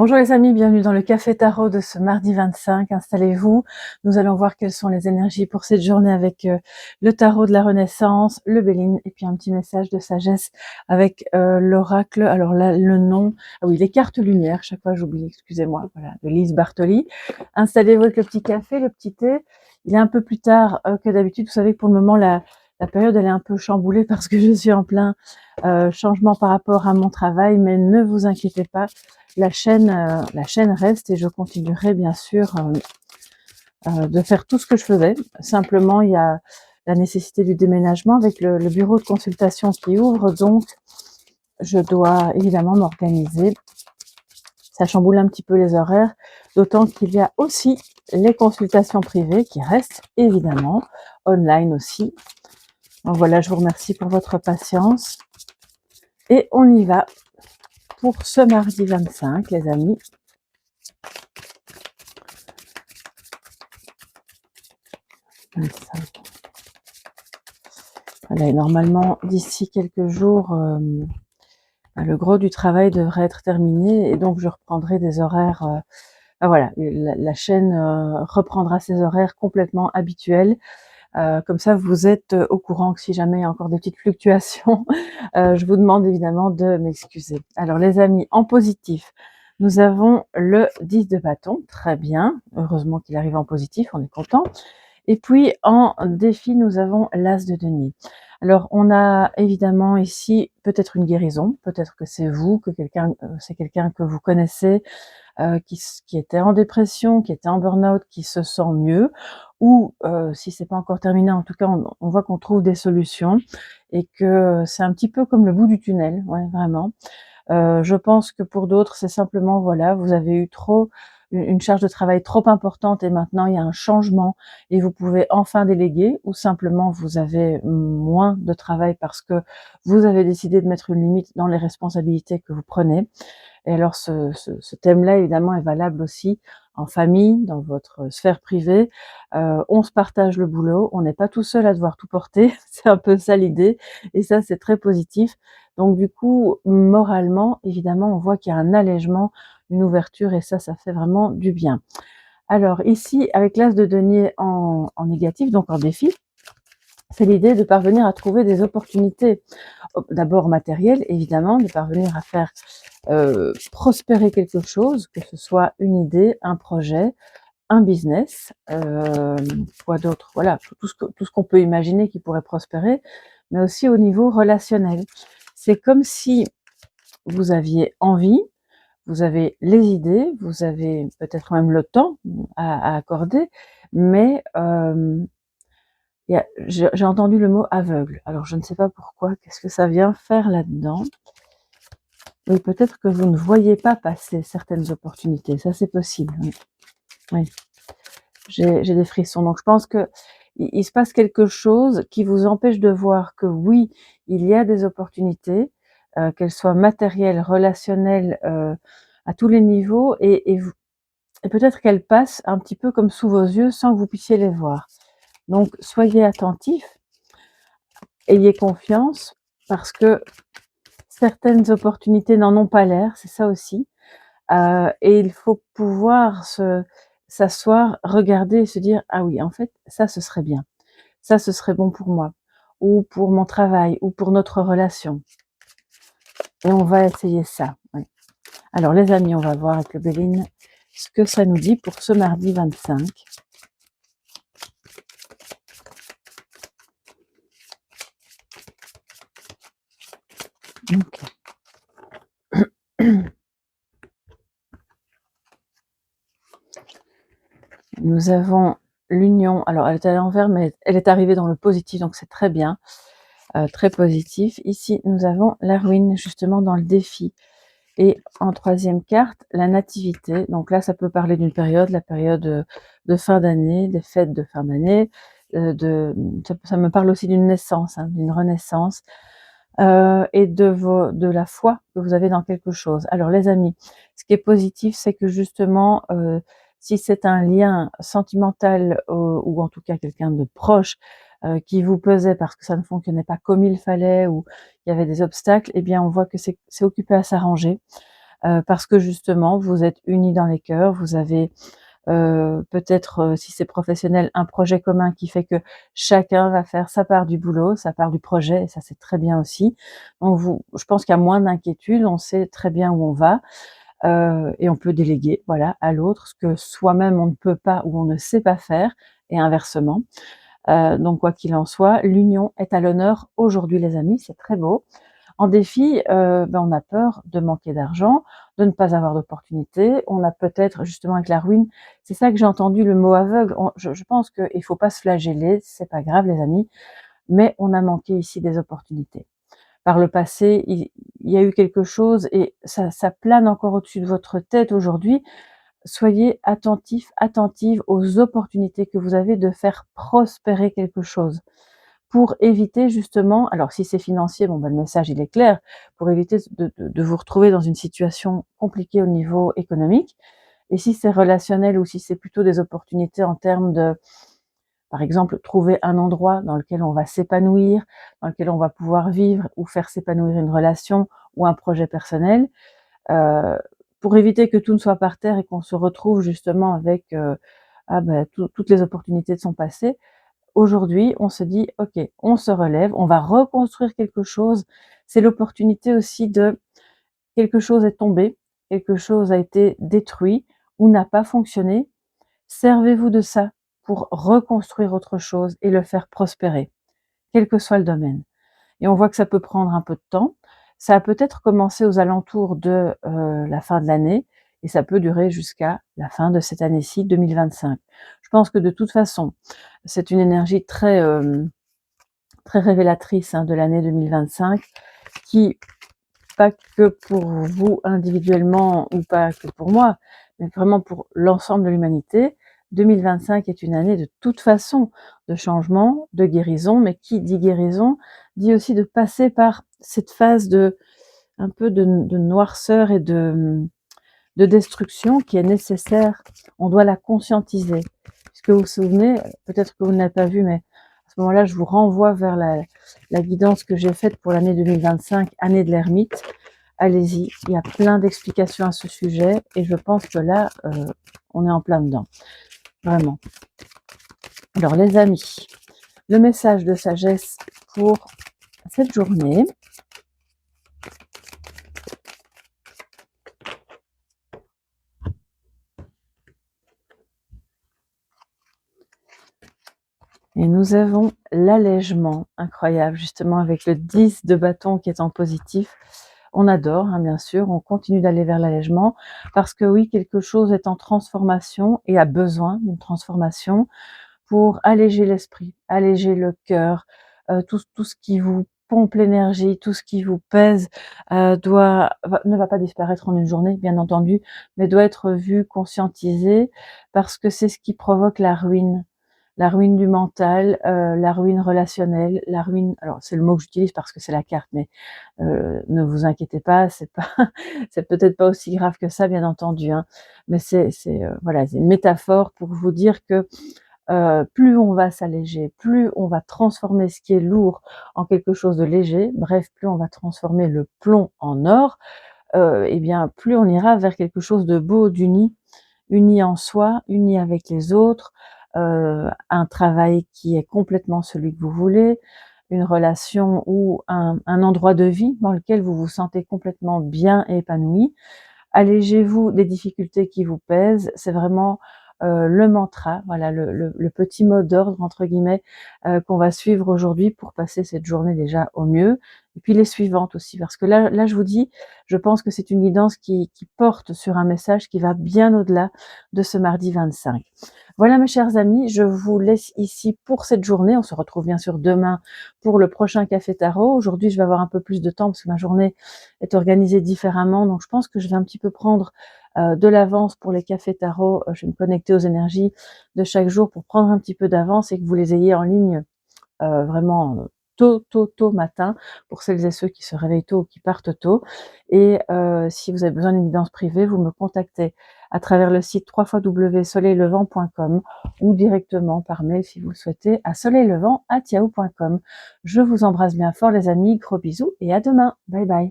Bonjour les amis, bienvenue dans le Café Tarot de ce mardi 25. Installez-vous. Nous allons voir quelles sont les énergies pour cette journée avec le tarot de la Renaissance, le Béline et puis un petit message de sagesse avec l'oracle. Alors là, le nom, ah oui, les cartes lumière, chaque fois j'oublie, excusez-moi, voilà, de Lise Bartoli. Installez-vous avec le petit café, le petit thé. Il est un peu plus tard que d'habitude. Vous savez que pour le moment, la période elle est un peu chamboulée parce que je suis en plein changement par rapport à mon travail, mais ne vous inquiétez pas. La chaîne reste et je continuerai bien sûr de faire tout ce que je faisais. Simplement, il y a la nécessité du déménagement avec le bureau de consultation qui ouvre, donc je dois évidemment m'organiser. Ça chamboule un petit peu les horaires, d'autant qu'il y a aussi les consultations privées qui restent évidemment online aussi. Donc voilà, je vous remercie pour votre patience et on y va pour ce mardi 25, les amis. Voilà, et normalement, d'ici quelques jours, le gros du travail devrait être terminé et donc je reprendrai des horaires. Voilà, la chaîne reprendra ses horaires complètement habituels. Comme ça, vous êtes au courant que si jamais il y a encore des petites fluctuations, je vous demande évidemment de m'excuser. Alors les amis, en positif, nous avons le 10 de bâton, très bien. Heureusement qu'il arrive en positif, on est content. Et puis en défi, nous avons l'as de denier. Alors on a évidemment ici peut-être une guérison, peut-être que c'est vous, que c'est quelqu'un que vous connaissez, qui était en dépression, qui était en burn-out, qui se sent mieux, ou si c'est pas encore terminé, en tout cas on voit qu'on trouve des solutions et que c'est un petit peu comme le bout du tunnel, ouais vraiment. Je pense que pour d'autres, c'est simplement, voilà, vous avez eu une charge de travail trop importante et maintenant il y a un changement et vous pouvez enfin déléguer, ou simplement vous avez moins de travail parce que vous avez décidé de mettre une limite dans les responsabilités que vous prenez. Et alors ce thème-là, évidemment, est valable aussi en famille, dans votre sphère privée. On se partage le boulot, on n'est pas tout seul à devoir tout porter, c'est un peu ça l'idée, et ça c'est très positif. Donc du coup, moralement, évidemment, on voit qu'il y a un allègement, une ouverture, et ça fait vraiment du bien. Alors ici, avec l'as de denier en négatif, donc en défi, c'est l'idée de parvenir à trouver des opportunités, d'abord matérielles, évidemment, de parvenir à faire prospérer quelque chose, que ce soit une idée, un projet, un business, quoi d'autre, voilà, tout ce qu'on peut imaginer qui pourrait prospérer, mais aussi au niveau relationnel. C'est comme si vous aviez envie, vous avez les idées, vous avez peut-être même le temps à accorder, mais j'ai entendu le mot aveugle. Alors je ne sais pas pourquoi, qu'est-ce que ça vient faire là-dedans? Oui, peut-être que vous ne voyez pas passer certaines opportunités, ça c'est possible, oui. Oui, j'ai des frissons, donc je pense que il se passe quelque chose qui vous empêche de voir que oui, il y a des opportunités, qu'elles soient matérielles, relationnelles, à tous les niveaux, et peut-être qu'elles passent un petit peu comme sous vos yeux sans que vous puissiez les voir. Donc soyez attentifs, ayez confiance, parce que certaines opportunités n'en ont pas l'air, c'est ça aussi. Et il faut pouvoir s'asseoir, regarder et se dire: «Ah oui, en fait, ça, ce serait bien. Ça, ce serait bon pour moi, ou pour mon travail, ou pour notre relation», et on va essayer ça, oui. Alors les amis, on va voir avec le Béline ce que ça nous dit pour ce mardi 25. OK. Nous avons l'union, alors elle est à l'envers, mais elle est arrivée dans le positif, donc c'est très bien, très positif. Ici, nous avons la ruine, justement dans le défi. Et en troisième carte, la nativité. Donc là, ça peut parler d'une période, la période de fin d'année, des fêtes de fin d'année. Ça me parle aussi d'une naissance, hein, d'une renaissance, et de la foi que vous avez dans quelque chose. Alors les amis, ce qui est positif, c'est que justement, si c'est un lien sentimental, ou en tout cas quelqu'un de proche, qui vous pesait parce que ça ne fonctionnait pas comme il fallait, ou il y avait des obstacles, eh bien on voit que c'est occupé à s'arranger. parce que justement vous êtes unis dans les cœurs, vous avez peut-être, si c'est professionnel, un projet commun qui fait que chacun va faire sa part du boulot, sa part du projet, et ça c'est très bien aussi. Donc je pense qu'il y a moins d'inquiétude, on sait très bien où on va, et on peut déléguer, voilà, à l'autre ce que soi-même on ne peut pas ou on ne sait pas faire, et inversement. Donc quoi qu'il en soit, l'union est à l'honneur aujourd'hui les amis, c'est très beau. En défi, on a peur de manquer d'argent, de ne pas avoir d'opportunités. On a peut-être justement avec la ruine, c'est ça que j'ai entendu, le mot aveugle. Je pense qu'il faut pas se flageller, c'est pas grave les amis, mais on a manqué ici des opportunités. Par le passé, il y a eu quelque chose et ça plane encore au-dessus de votre tête aujourd'hui. Soyez attentifs, attentives aux opportunités que vous avez de faire prospérer quelque chose pour éviter justement, alors si c'est financier, le message il est clair, pour éviter de vous retrouver dans une situation compliquée au niveau économique. Et si c'est relationnel ou si c'est plutôt des opportunités en termes de, par exemple, trouver un endroit dans lequel on va s'épanouir, dans lequel on va pouvoir vivre ou faire s'épanouir une relation ou un projet personnel, heu, pour éviter que tout ne soit par terre et qu'on se retrouve justement avec, toutes les opportunités de son passé. Aujourd'hui, on se dit: «OK, on se relève, on va reconstruire quelque chose». C'est l'opportunité aussi de quelque chose est tombé, quelque chose a été détruit ou n'a pas fonctionné. Servez-vous de ça pour reconstruire autre chose et le faire prospérer, quel que soit le domaine. Et on voit que ça peut prendre un peu de temps. Ça a peut-être commencé aux alentours de, la fin de l'année et ça peut durer jusqu'à la fin de cette année-ci, 2025. Je pense que de toute façon, c'est une énergie très, très révélatrice, hein, de l'année 2025 qui, pas que pour vous individuellement ou pas que pour moi, mais vraiment pour l'ensemble de l'humanité, 2025 est une année de toute façon de changement, de guérison, mais qui dit guérison, dit aussi de passer par cette phase de un peu de noirceur et de destruction qui est nécessaire. On doit la conscientiser. Puisque vous vous souvenez, peut-être que vous ne l'avez pas vu, mais à ce moment-là, je vous renvoie vers la guidance que j'ai faite pour l'année 2025, année de l'ermite. Allez-y, il y a plein d'explications à ce sujet et je pense que là, on est en plein dedans, vraiment. Alors les amis, le message de sagesse pour cette journée. Et nous avons l'allègement incroyable, justement avec le 10 de bâton qui est en positif. On adore, hein, bien sûr, on continue d'aller vers l'allègement parce que oui, quelque chose est en transformation et a besoin d'une transformation pour alléger l'esprit, alléger le cœur, tout ce qui vous pompe l'énergie, tout ce qui vous pèse, ne va pas disparaître en une journée, bien entendu, mais doit être vu, conscientisé, parce que c'est ce qui provoque la ruine. La ruine du mental, la ruine relationnelle, la ruine, alors c'est le mot que j'utilise parce que c'est la carte, mais ne vous inquiétez pas, c'est pas c'est peut-être pas aussi grave que ça, bien entendu, hein. Mais voilà, c'est une métaphore pour vous dire que plus on va s'alléger, plus on va transformer ce qui est lourd en quelque chose de léger, bref, plus on va transformer le plomb en or, et bien plus on ira vers quelque chose de beau, d'uni, uni en soi, uni avec les autres, un travail qui est complètement celui que vous voulez, une relation ou un endroit de vie dans lequel vous vous sentez complètement bien et épanoui. Allégez-vous des difficultés qui vous pèsent, c'est vraiment, le mantra, voilà le petit mot d'ordre entre guillemets, qu'on va suivre aujourd'hui pour passer cette journée déjà au mieux et puis les suivantes aussi. Parce que là je vous dis, je pense que c'est une guidance qui porte sur un message qui va bien au-delà de ce mardi 25. Voilà mes chers amis, je vous laisse ici pour cette journée. On se retrouve bien sûr demain pour le prochain café tarot. Aujourd'hui, je vais avoir un peu plus de temps parce que ma journée est organisée différemment, donc je pense que je vais un petit peu prendre, de l'avance pour les cafés tarot. Je vais me connecter aux énergies de chaque jour pour prendre un petit peu d'avance et que vous les ayez en ligne, vraiment, tôt matin pour celles et ceux qui se réveillent tôt ou qui partent tôt. Et si vous avez besoin d'une guidance privée, vous me contactez à travers le site www.soleillevent.com ou directement par mail si vous le souhaitez à soleillevent@yahoo.com. Je vous embrasse bien fort les amis, gros bisous et à demain. Bye bye.